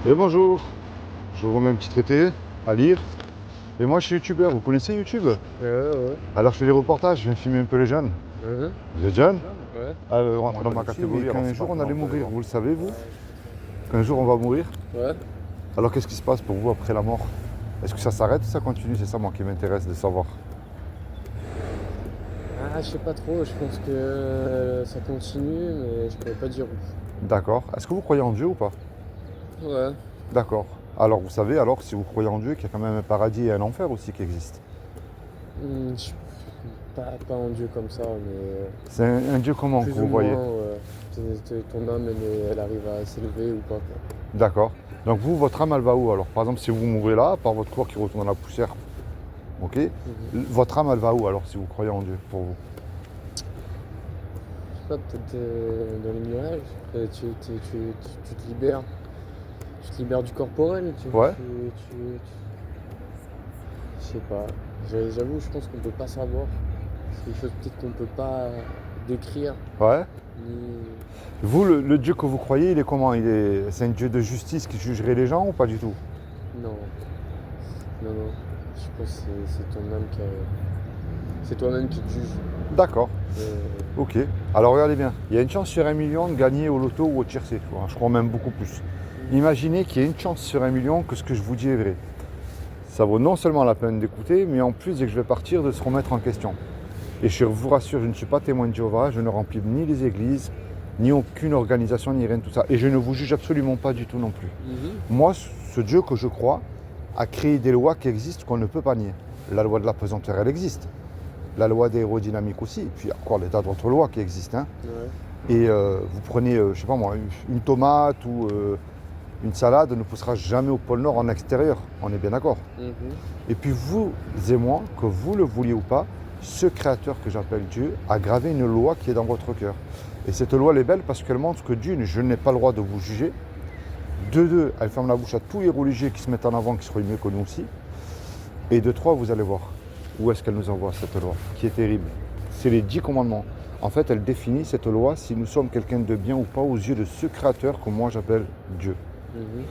Et bonjour, je vous remets un petit traité à lire. Et moi je suis youtubeur, vous connaissez YouTube? Ouais. Alors je fais des reportages, je viens filmer un peu les jeunes. Mhm. Vous êtes jeunes? Ouais. Rentrez dans ma catégorie. Qu'un jour on allait mourir, vous le savez vous? Qu'un jour on va mourir. Ouais. Alors qu'est-ce qui se passe pour vous après la mort? Est-ce que ça s'arrête ou ça continue? C'est ça moi qui m'intéresse de savoir. Ah, je sais pas trop, je pense que ça continue, mais je pourrais pas dire où. D'accord. Est-ce que vous croyez en Dieu ou pas? Ouais. D'accord. Alors vous savez alors si vous croyez en Dieu qu'il y a quand même un paradis et un enfer aussi qui existent. Pas en Dieu comme ça, mais C'est un Dieu comment que plus vous ou voyez? moins, ouais. Ton âme, elle arrive à s'élever ou pas, quoi. D'accord. Donc vous, votre âme, elle va où alors? Par exemple, si vous mourrez là, par votre corps qui retourne dans la poussière, ok? Mhm. Votre âme, elle va où alors si vous croyez en Dieu, pour vous? Je sais pas, peut-être dans les nuages. Tu te libères. Tu te libères du corporel. Ouais. Je sais pas. J'avoue, je pense qu'on peut pas savoir. C'est quelque chose peut-être qu'on peut pas décrire. Ouais. Ni... Vous, le Dieu que vous croyez, il est comment? C'est un Dieu de justice qui jugerait les gens ou pas du tout? Non. Non. Je pense que c'est ton âme c'est toi-même qui te juge. D'accord. Euh, Ok. Alors regardez bien, il y a une chance sur 1 million de gagner au loto ou au tiercé. Je crois même beaucoup plus. Imaginez qu'il y a une chance sur 1 million que ce que je vous dis est vrai. Ça vaut non seulement la peine d'écouter, mais en plus, dès que je vais partir, de se remettre en question. Et je vous rassure, je ne suis pas témoin de Jéhovah, je ne remplis ni les églises, ni aucune organisation, ni rien de tout ça. Et je ne vous juge absolument pas du tout non plus. Moi, ce Dieu que je crois a créé des lois qui existent qu'on ne peut pas nier. La loi de la pesanteur, elle existe. La loi d'aérodynamique aussi. Et puis il y a encore des tas d'autres lois qui existent. Hein. ouais. Et vous prenez, je sais pas moi, une tomate ou une salade ne poussera jamais au pôle Nord en extérieur. On est bien d'accord. Mhm. Et puis vous et moi, que vous le vouliez ou pas, ce créateur que j'appelle Dieu a gravé une loi qui est dans votre cœur. Et cette loi, elle est belle parce qu'elle montre que d'une, je n'ai pas le droit de vous juger. De deux, elle ferme la bouche à tous les religieux qui se mettent en avant, qui seraient mieux que nous aussi. Et de trois, vous allez voir où est-ce qu'elle nous envoie cette loi, qui est terrible. C'est les 10 commandements. En fait, elle définit cette loi si nous sommes quelqu'un de bien ou pas aux yeux de ce créateur que moi j'appelle Dieu. Mhm.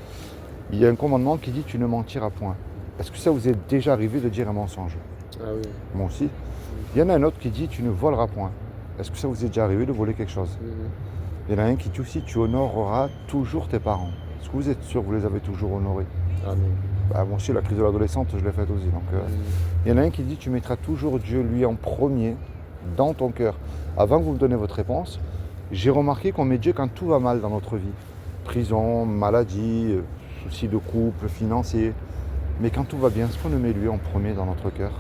Il y a un commandement qui dit tu ne mentiras point. Est-ce que ça vous est déjà arrivé de dire un mensonge? Ah oui. Moi aussi. Il y en a un autre qui dit tu ne voleras point. Est-ce que ça vous est déjà arrivé de voler quelque chose? Mhm. Il y en a un qui dit aussi tu honoreras toujours tes parents. Est-ce que vous êtes sûr que vous les avez toujours honorés? Ah non. Bah, moi aussi, la crise de l'adolescente, je l'ai faite aussi. Donc, il y en a un qui dit tu mettras toujours Dieu, lui, en premier dans ton cœur. Avant que vous me donnez votre réponse, j'ai remarqué qu'on met Dieu quand tout va mal dans notre vie. Prison, maladie, soucis de couple, financiers. Mais quand tout va bien, est-ce qu'on le met lui en premier dans notre cœur?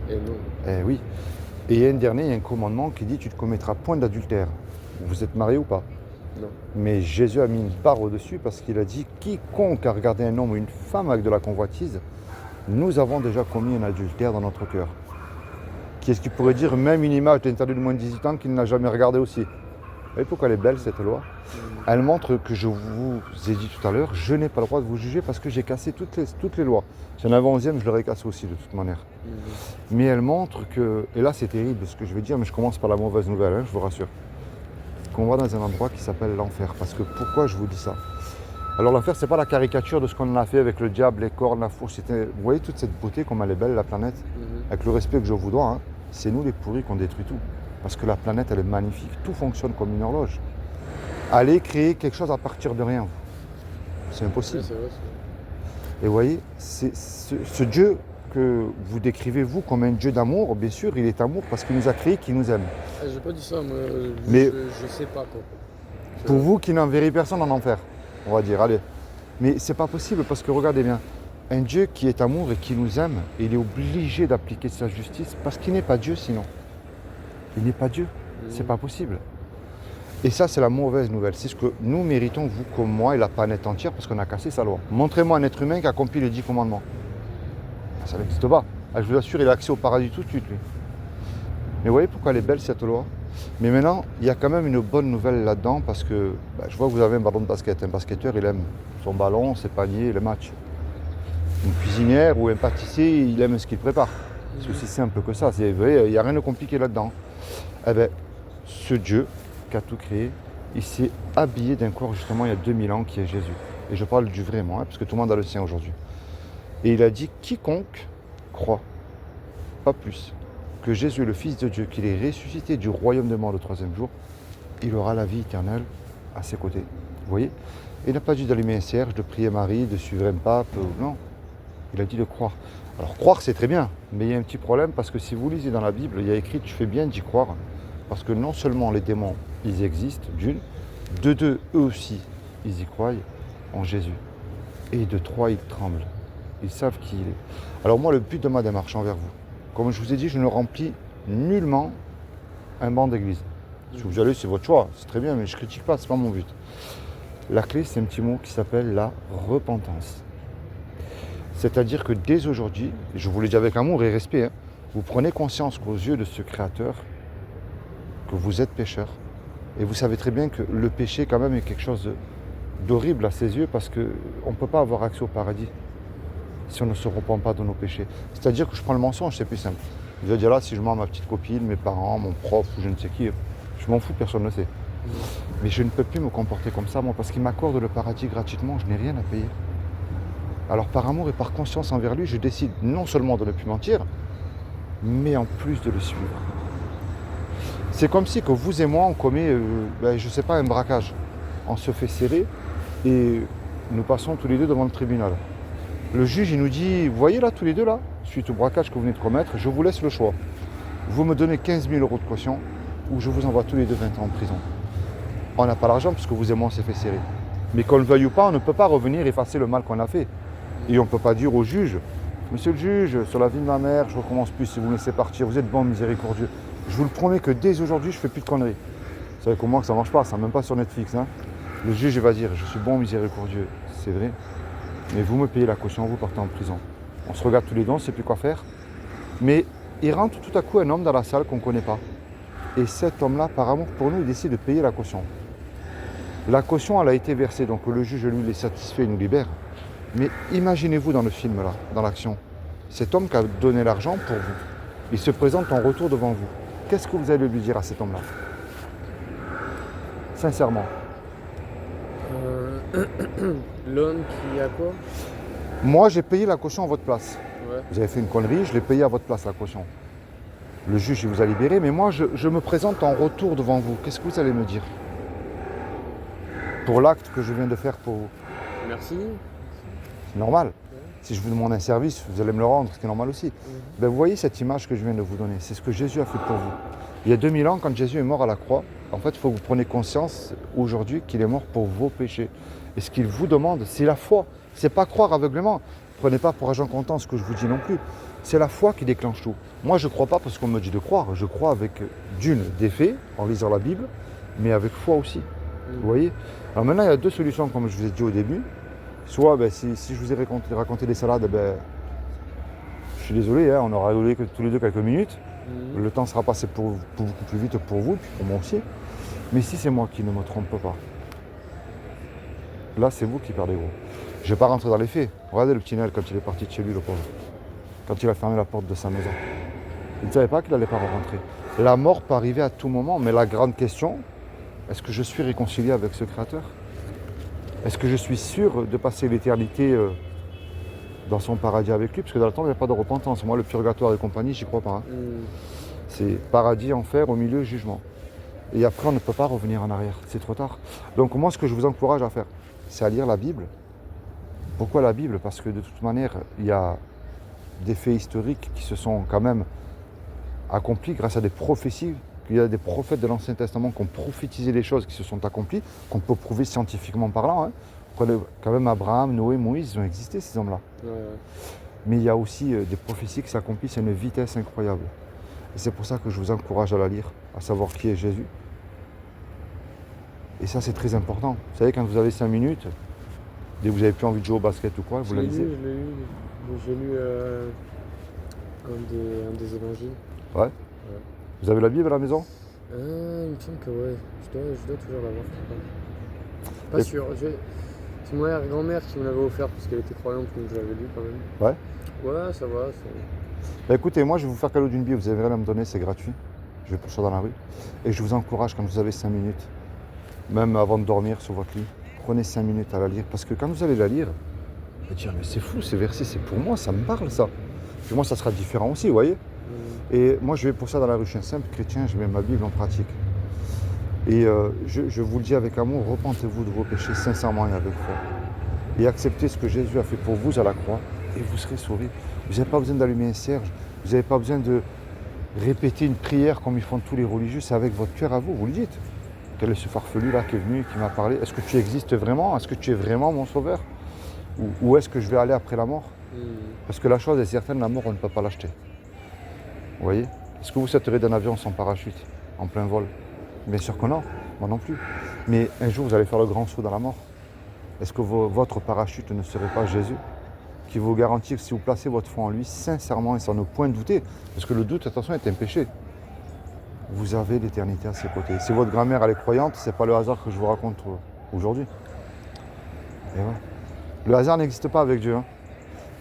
Et non. Eh oui. Et il y a un dernier, il y a un commandement qui dit tu ne commettras point d'adultère. Vous êtes marié ou pas? Non. Mais Jésus a mis une barre au-dessus parce qu'il a dit quiconque a regardé un homme ou une femme avec de la convoitise, nous avons déjà commis un adultère dans notre cœur. Qui est-ce qui pourrait dire même une image d'un interdit de moins de 18 ans qu'il n'a jamais regardé aussi? Vous voyez pourquoi elle est belle cette loi? Elle montre que je vous ai dit tout à l'heure, je n'ai pas le droit de vous juger parce que j'ai cassé toutes les lois. Si j'en avais 11e, je l'aurais cassé aussi de toute manière. Mhm. Mais elle montre que, et là c'est terrible ce que je vais dire, mais je commence par la mauvaise nouvelle, hein, je vous rassure. Qu'on va dans un endroit qui s'appelle l'enfer. Parce que pourquoi je vous dis ça? Alors l'enfer, c'est pas la caricature de ce qu'on a fait avec le diable, les cornes, la fourche. Vous voyez toute cette beauté, comme elle est belle, la planète? Avec le respect que je vous dois, hein, c'est nous les pourris qu'on détruit tout. Parce que la planète, elle est magnifique. Tout fonctionne comme une horloge. Allez créer quelque chose à partir de rien. C'est impossible. Ouais, c'est vrai. Et vous voyez, c'est ce Dieu que vous décrivez, vous, comme un Dieu d'amour, bien sûr, il est amour parce qu'il nous a créés, qu'il nous aime. Ah, j'ai pas dit ça, moi. Mais Je sais pas, quoi. pour vous qui n'enverrez personne en enfer, on va dire, allez. Mais c'est pas possible parce que regardez bien, un Dieu qui est amour et qui nous aime, il est obligé d'appliquer sa justice parce qu'il n'est pas Dieu sinon. Il n'est pas Dieu, c'est pas possible. Et ça, c'est la mauvaise nouvelle. C'est ce que nous méritons, vous comme moi et la planète entière, parce qu'on a cassé sa loi. Montrez-moi un être humain qui a accompli les 10 commandements. Ça n'existe pas. Je vous assure, il a accès au paradis tout de suite, lui. Mais vous voyez pourquoi elle est belle cette loi? Mais maintenant, il y a quand même une bonne nouvelle là-dedans parce que je vois que vous avez un ballon de basket. Un basketteur, il aime son ballon, ses paniers, le match. Une cuisinière ou un pâtissier, il aime ce qu'il prépare. C'est aussi simple que ça. Vous voyez, il n'y a rien de compliqué là-dedans. Eh bien, ce Dieu qui a tout créé, il s'est habillé d'un corps justement il y a 2000 ans qui est Jésus. Et je parle du vrai moi, parce que tout le monde a le sien aujourd'hui. Et il a dit, quiconque croit, pas plus, que Jésus est le Fils de Dieu, qu'il est ressuscité du royaume des morts le troisième jour, il aura la vie éternelle à ses côtés. Vous voyez? Il n'a pas dit d'allumer un cierge, de prier Marie, de suivre un pape, non. Il a dit de croire. Alors croire c'est très bien, mais il y a un petit problème parce que si vous lisez dans la Bible, il y a écrit tu fais bien d'y croire, parce que non seulement les démons, ils existent, d'une, de deux, eux aussi, ils y croient en Jésus. Et de trois, ils tremblent. Ils savent qui il est. Alors moi, le but de ma démarche envers vous, comme je vous ai dit, je ne remplis nullement un banc d'église. Si vous allez, c'est votre choix, c'est très bien, mais je ne critique pas, c'est pas mon but. La clé, c'est un petit mot qui s'appelle la repentance. C'est-à-dire que dès aujourd'hui, et je vous l'ai dit avec amour et respect, hein, vous prenez conscience qu'aux yeux de ce Créateur, que vous êtes pécheur. Et vous savez très bien que le péché, quand même, est quelque chose d'horrible à ses yeux parce qu'on ne peut pas avoir accès au paradis si on ne se repent pas de nos péchés. C'est-à-dire que je prends le mensonge, c'est plus simple. Je vais dire là, si je mens à ma petite copine, mes parents, mon prof ou je ne sais qui, je m'en fous, personne ne le sait. Mais je ne peux plus me comporter comme ça, moi, parce qu'il m'accorde le paradis gratuitement, je n'ai rien à payer. Alors par amour et par conscience envers lui, je décide non seulement de ne plus mentir, mais en plus de le suivre. C'est comme si que vous et moi, on commet, je ne sais pas, un braquage. On se fait serrer et nous passons tous les deux devant le tribunal. Le juge, il nous dit, vous voyez là, tous les deux là, suite au braquage que vous venez de commettre, je vous laisse le choix. Vous me donnez 15 000 € de caution ou je vous envoie tous les deux 20 ans en prison. On n'a pas l'argent puisque vous et moi, on s'est fait serrer. Mais qu'on le veuille ou pas, on ne peut pas revenir effacer le mal qu'on a fait. Et on ne peut pas dire au juge, monsieur le juge, sur la vie de ma mère, je ne recommence plus si vous me laissez partir, vous êtes bon, miséricordieux. Je vous le promets que dès aujourd'hui, je ne fais plus de conneries. Vous savez comment que ça ne marche pas, ça même pas sur Netflix. Hein. Le juge il va dire, je suis bon, miséricordieux, c'est vrai, mais vous me payez la caution, vous partez en prison. On se regarde tous les deux, on ne sait plus quoi faire. Mais il rentre tout à coup un homme dans la salle qu'on ne connaît pas. Et cet homme-là, par amour pour nous, il décide de payer la caution. La caution, elle a été versée, donc le juge, lui, il est satisfait, il nous libère. Mais imaginez-vous dans le film là, dans l'action, cet homme qui a donné l'argent pour vous, il se présente en retour devant vous. Qu'est-ce que vous allez lui dire à cet homme-là? Sincèrement. L'homme qui a quoi? Moi, j'ai payé la caution à votre place. Ouais. Vous avez fait une connerie, je l'ai payé à votre place la caution. Le juge, il vous a libéré, mais moi, je me présente en retour devant vous. Qu'est-ce que vous allez me dire? Pour l'acte que je viens de faire pour vous. Merci. C'est normal. Si je vous demande un service, vous allez me le rendre, ce qui est normal aussi. Ben, vous voyez cette image que je viens de vous donner, c'est ce que Jésus a fait pour vous. Il y a 2000 ans, quand Jésus est mort à la croix, en fait, il faut que vous preniez conscience aujourd'hui qu'il est mort pour vos péchés. Et ce qu'il vous demande, c'est la foi. C'est pas croire aveuglément. Prenez pas pour argent comptant ce que je vous dis non plus. C'est la foi qui déclenche tout. Moi, je ne crois pas parce qu'on me dit de croire. Je crois avec des faits, en lisant la Bible, mais avec foi aussi. Vous voyez? Alors maintenant, il y a deux solutions, comme je vous ai dit au début. Soit, si je vous ai raconté des salades, je suis désolé, hein, on aura rigolé que tous les deux quelques minutes. Le temps sera passé pour beaucoup plus vite pour vous, puis pour moi aussi. Mais si c'est moi qui ne me trompe pas, là, c'est vous qui perdez gros. Je ne vais pas rentrer dans les faits. Regardez le petit Noël quand il est parti de chez lui, le pauvre. Quand il a fermé la porte de sa maison. Il ne savait pas qu'il n'allait pas rentrer. La mort peut arriver à tout moment, mais la grande question, est-ce que je suis réconcilié avec ce Créateur? Est-ce que je suis sûr de passer l'éternité dans son paradis avec lui? Parce que dans le temps, il n'y a pas de repentance. Moi, le purgatoire et compagnie, j'y crois pas. Hein. C'est paradis, enfer, au milieu, jugement. Et après, on ne peut pas revenir en arrière. C'est trop tard. Donc moi, ce que je vous encourage à faire, c'est à lire la Bible. Pourquoi la Bible? Parce que de toute manière, il y a des faits historiques qui se sont quand même accomplis grâce à des prophéties. Il y a des prophètes de l'Ancien Testament qui ont prophétisé des choses qui se sont accomplies, qu'on peut prouver scientifiquement parlant. Hein. Prenez quand même Abraham, Noé, Moïse, ils ont existé ces hommes-là. Ouais. Mais il y a aussi des prophéties qui s'accomplissent à une vitesse incroyable. Et c'est pour ça que je vous encourage à la lire, à savoir qui est Jésus. Et ça, c'est très important. Vous savez, quand vous avez 5 minutes, dès que vous n'avez plus envie de jouer au basket ou quoi, vous la lisez. J'ai lu un des évangiles. Ouais. Vous avez la Bible à la maison? Il me semble que ouais, je dois toujours l'avoir. Pas sûr. C'est mon grand-mère qui me l'avait offert parce qu'elle était croyante, donc je l'avais lu quand même. Ouais. Ouais, ça va. Écoutez, moi je vais vous faire cadeau d'une Bible, vous avez rien à me donner, c'est gratuit. Je vais pour ça dans la rue. Et je vous encourage quand vous avez 5 minutes même avant de dormir sur votre lit. Prenez 5 minutes à la lire, parce que quand vous allez la lire, vous allez dire, mais c'est fou, ces versets, c'est pour moi, ça me parle ça. Puis moi, ça sera différent aussi, vous voyez. Et moi, je vais pour ça dans la rue, je suis un simple chrétien, je mets ma Bible en pratique. Et je vous le dis avec amour, repentez-vous de vos péchés sincèrement et avec foi. Et acceptez ce que Jésus a fait pour vous à la croix, et vous serez sauvés. Vous n'avez pas besoin d'allumer un cierge, vous n'avez pas besoin de répéter une prière comme ils font tous les religieux, c'est avec votre cœur à vous, vous le dites. Quel est ce farfelu là qui est venu, qui m'a parlé? Est-ce que tu existes vraiment? Est-ce que tu es vraiment mon sauveur? Ou est-ce que je vais aller après la mort? Parce que la chose est certaine, la mort, on ne peut pas l'acheter. Vous voyez? Est-ce que vous sauterez d'un avion sans parachute, en plein vol? Bien sûr que non, moi non plus. Mais un jour, vous allez faire le grand saut dans la mort. Est-ce que votre parachute ne serait pas Jésus, qui vous garantit que si vous placez votre foi en lui, sincèrement et sans ne point douter, parce que le doute, attention, est un péché, vous avez l'éternité à ses côtés. Si votre grand-mère elle est croyante, c'est pas le hasard que je vous raconte aujourd'hui. Et ouais. Le hasard n'existe pas avec Dieu. Hein.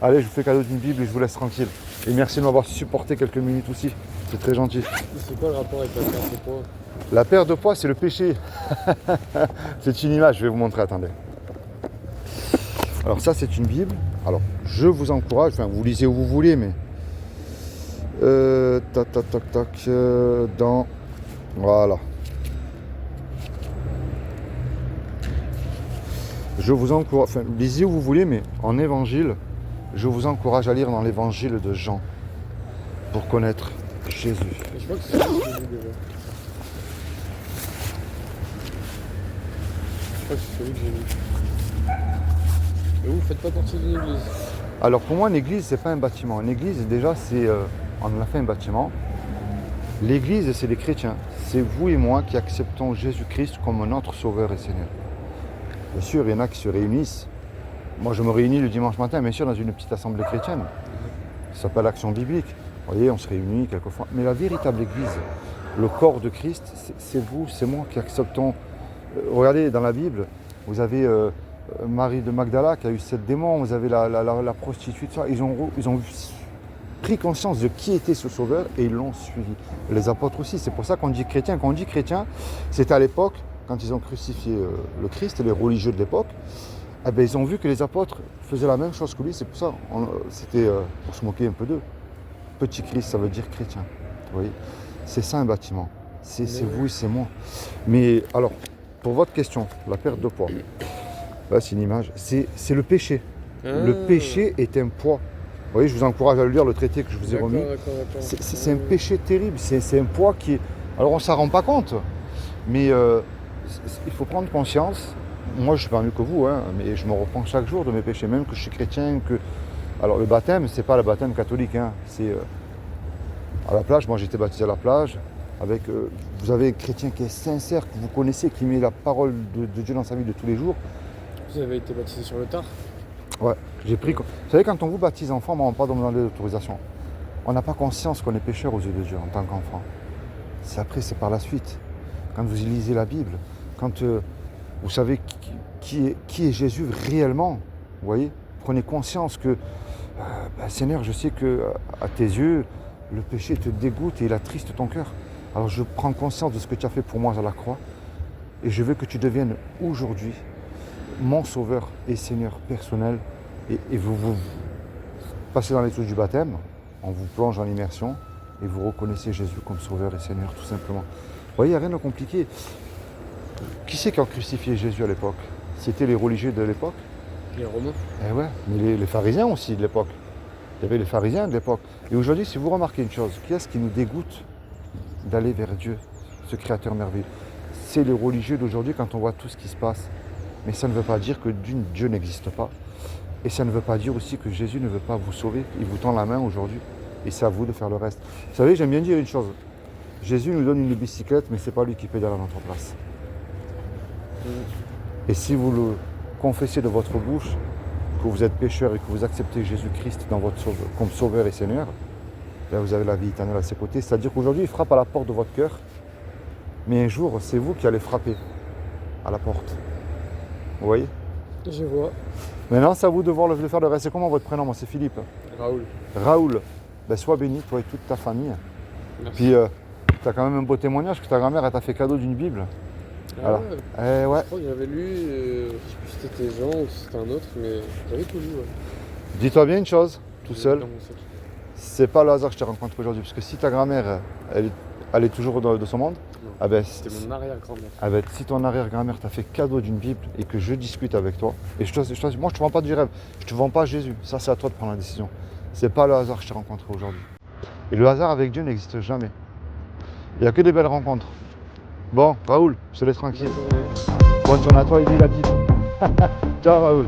Allez, je vous fais cadeau d'une Bible et je vous laisse tranquille. Et merci de m'avoir supporté quelques minutes aussi. C'est très gentil. C'est quoi le rapport avec la perte de poids? La perte de poids, c'est le péché. C'est une image, je vais vous montrer, attendez. Alors ça, c'est une Bible. Alors, je vous encourage, enfin, vous lisez où vous voulez, mais... dans... Voilà. Je vous encourage, enfin, lisez où vous voulez, mais en évangile, je vous encourage à lire dans l'évangile de Jean pour connaître Jésus. Je crois que c'est celui que j'ai lu déjà. Je crois que c'est celui que j'ai lu. Et vous faites pas partie d'une église? Alors pour moi, une église, c'est pas un bâtiment. Une église, déjà, c'est... on a fait un bâtiment. L'église, c'est les chrétiens. C'est vous et moi qui acceptons Jésus-Christ comme notre Sauveur et Seigneur. Bien sûr, il y en a qui se réunissent. Moi, je me réunis le dimanche matin, bien sûr, dans une petite assemblée chrétienne. Ça s'appelle l'Action biblique. Vous voyez, on se réunit quelquefois. Mais la véritable église, le corps de Christ, c'est vous, c'est moi qui acceptons. Regardez, dans la Bible, vous avez Marie de Magdala qui a eu 7 démons, vous avez la prostituée, ça. Ils ont pris conscience de qui était ce sauveur et ils l'ont suivi. Les apôtres aussi, c'est pour ça qu'on dit chrétien. Quand on dit chrétien, c'était à l'époque, quand ils ont crucifié le Christ, les religieux de l'époque, eh bien, ils ont vu que les apôtres faisaient la même chose que lui, c'est pour ça, c'était pour se moquer un peu d'eux. Petit Christ, ça veut dire chrétien. Vous voyez, c'est ça un bâtiment. C'est vous et c'est moi. Mais alors, pour votre question, la perte de poids, là c'est une image, c'est le péché. Le péché est un poids. Vous voyez, je vous encourage à le lire, le traité que je vous ai remis. C'est un péché terrible, c'est un poids qui est... Alors on ne s'en rend pas compte, mais il faut prendre conscience. Moi je ne suis pas mieux que vous, hein, mais je me repens chaque jour de mes péchés, même que je suis chrétien. Alors le baptême, c'est pas le baptême catholique, hein, c'est à la plage. Moi j'ai été baptisé à la plage. Vous avez un chrétien qui est sincère, que vous connaissez, qui met la parole de Dieu dans sa vie de tous les jours. Vous avez été baptisé sur le tard? Ouais, j'ai pris... Vous savez, quand on vous baptise enfant, on ne va pas demander d'autorisation. On n'a pas conscience qu'on est pécheur aux yeux de Dieu en tant qu'enfant. C'est par la suite. Quand vous lisez la Bible, quand vous savez qui est Jésus réellement, vous voyez, prenez conscience que, Seigneur, je sais que à tes yeux, le péché te dégoûte et il attriste ton cœur. Alors je prends conscience de ce que tu as fait pour moi à la croix et je veux que tu deviennes aujourd'hui mon sauveur et Seigneur personnel, et vous passez dans les touches du baptême, on vous plonge en immersion et vous reconnaissez Jésus comme sauveur et Seigneur tout simplement. Vous voyez, il n'y a rien de compliqué. Qui c'est qui a crucifié Jésus à l'époque? C'était les religieux de l'époque. Les Romains. Eh ouais, mais les pharisiens aussi de l'époque. Il y avait les pharisiens de l'époque. Et aujourd'hui, si vous remarquez une chose, qui est-ce qui nous dégoûte d'aller vers Dieu, ce Créateur merveilleux? C'est les religieux d'aujourd'hui quand on voit tout ce qui se passe. Mais ça ne veut pas dire que Dieu n'existe pas. Et ça ne veut pas dire aussi que Jésus ne veut pas vous sauver. Il vous tend la main aujourd'hui. Et c'est à vous de faire le reste. Vous savez, j'aime bien dire une chose. Jésus nous donne une bicyclette, mais ce n'est pas lui qui pédale à notre place. Et si vous le confessez de votre bouche, que vous êtes pécheur et que vous acceptez Jésus-Christ comme sauveur et Seigneur, là vous avez la vie éternelle à ses côtés. C'est-à-dire qu'aujourd'hui, il frappe à la porte de votre cœur. Mais un jour, c'est vous qui allez frapper à la porte. Vous voyez? Je vois. Maintenant, c'est à vous de faire le reste. C'est comment votre prénom? Moi, c'est Philippe. Raoul. Raoul. Ben, sois béni, toi et toute ta famille. Merci. Puis, tu as quand même un beau témoignage que ta grand-mère t'a fait cadeau d'une Bible. Ah Alors, ouais. Je crois que j'avais lu, je sais plus si c'était Jean ou si c'était un autre, mais j'avais tout lu, ouais. Dis-toi bien une chose, tout J'ai seul, lu dans mon sac. c'est pas le hasard que je t'ai rencontré aujourd'hui. Parce que si ta grand-mère, elle est toujours de son monde, Non, ah ben, c'était mon arrière-grand-mère. ah ben, si ton arrière-grand-mère t'a fait cadeau d'une Bible et que je discute avec toi, et moi je te vends pas du rêve, je te vends pas Jésus, ça c'est à toi de prendre la décision. C'est pas le hasard que je t'ai rencontré aujourd'hui. Et le hasard avec Dieu n'existe jamais. Il n'y a que des belles rencontres. Bon, Raoul, je te laisse tranquille. Bonne journée. Bonne journée à toi et vis la Bible. Ciao Raoul.